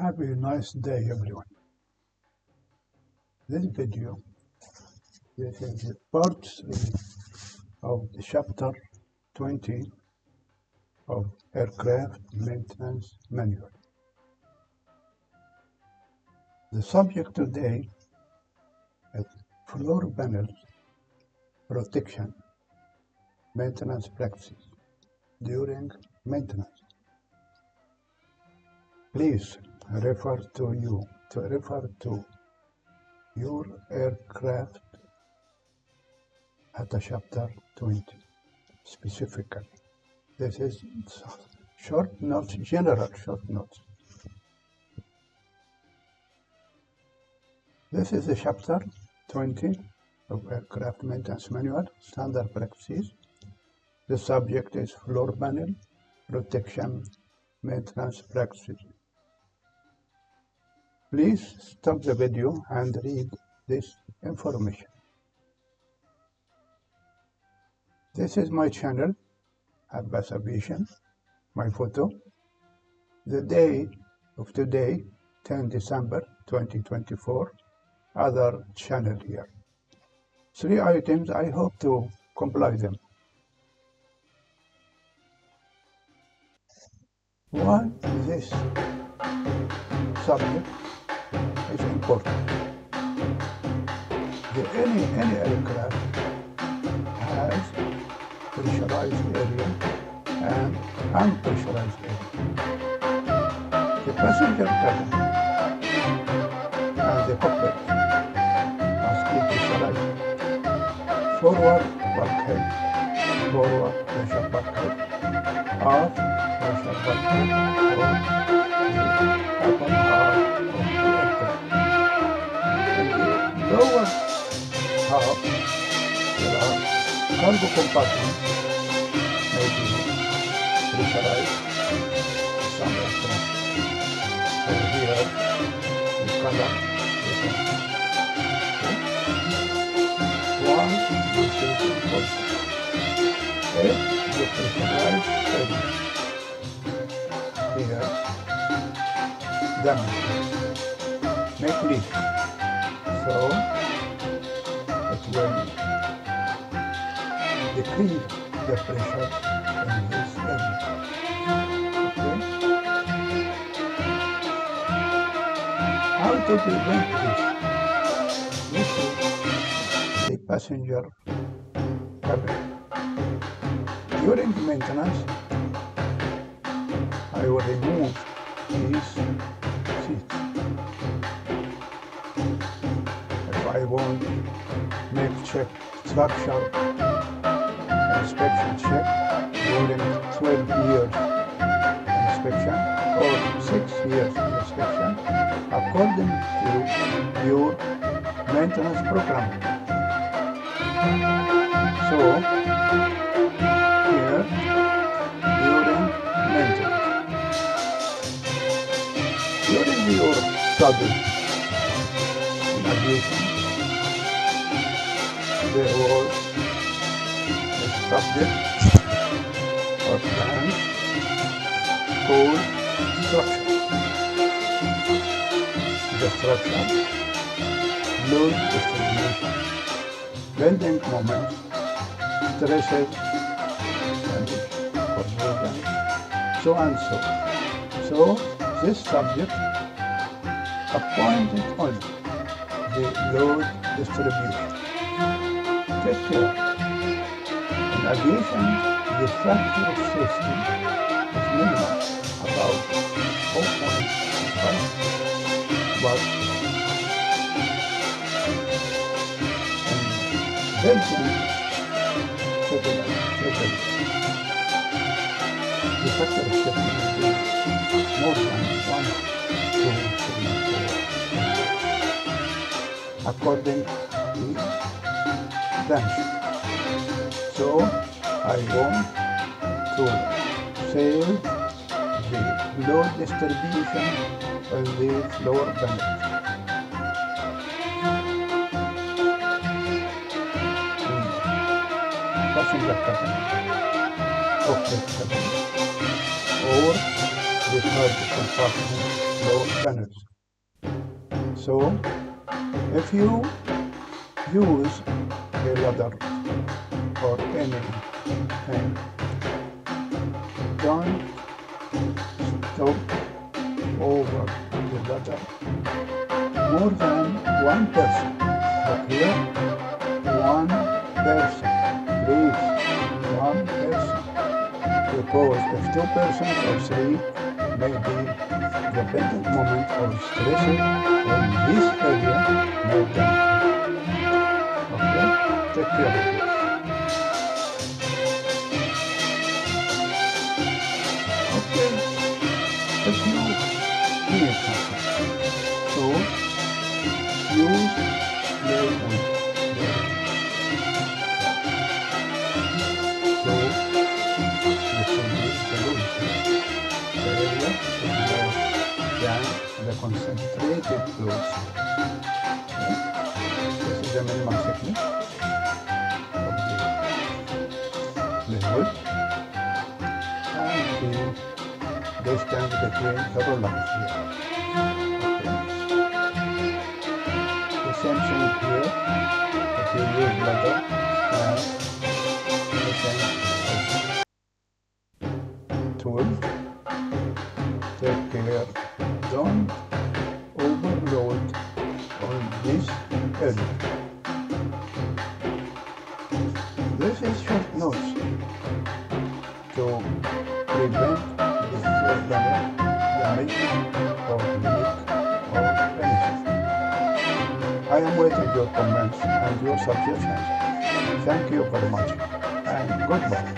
Have a nice day, everyone. This video, this is part 3 of the chapter 20 of Aircraft Maintenance Manual. The subject today is floor panels protection maintenance practices during maintenance. Please refer to your aircraft at chapter 20 specifically. This is short notes, general short notes. This is the chapter 20 of Aircraft Maintenance Manual, Standard Practices. The subject is floor panel protection maintenance practices. Please stop the video and read this information. This is my channel, Abbas Aviation, my photo. The day of today, 10 December 2024, other channel here. 3 items I hope to comply them. One, this subject is important. Any aircraft has pressurized area and unpressurized area. The passenger cabin and the cockpit must be pressurized. Forward bulkhead, forward pressure bulkhead, aft pressure bulkhead, or the upper half of the aircraft. In the lower half, there are cargo compartments, maybe pressurized, some aircraft. So here, the color is one, this is important. If the pressurized area here, damage, make leak. So it will decrease the pressure in this area. Okay? How to prevent this? This is the passenger cabin. During the maintenance, I will remove these seats. If I want to make check structure inspection check during 12 years inspection or 6 years inspection according to your maintenance program. So here during maintenance, during your study in aviation, there was subject or plan called structure. The structure, load distribution, bending moments, stresses, and corrosion, so and so. So this subject appointed on the load distribution. Take care. In aviation, the factor of safety is minimal, about 0.5, but in Belgium, the factor of safety is more than 1 to 3, according to the branch. So I want to save the load distribution on the floor panel. Passenger cabin, cockpit cabin, or the third compartment flow channels. So if you use a ladder or anything, don't stop over the ladder more than one person. But here, one person, please, one person. Because if two persons or three may be dependent moment of stress in this area more than two. Okay? Take care of this. Okay, if you need something, so use play with them. So this will be the solution. The area is more than the concentrated fluids. Okay? This is the minimum thickness of the liquid and the distance between the rollers here. Okay. The same thing here. If you use ladder and the same tool, take care. Don't overload on this area. This is short notes to prevent damage or leak or anything. I am waiting your comments and your suggestions. Thank you very much and goodbye.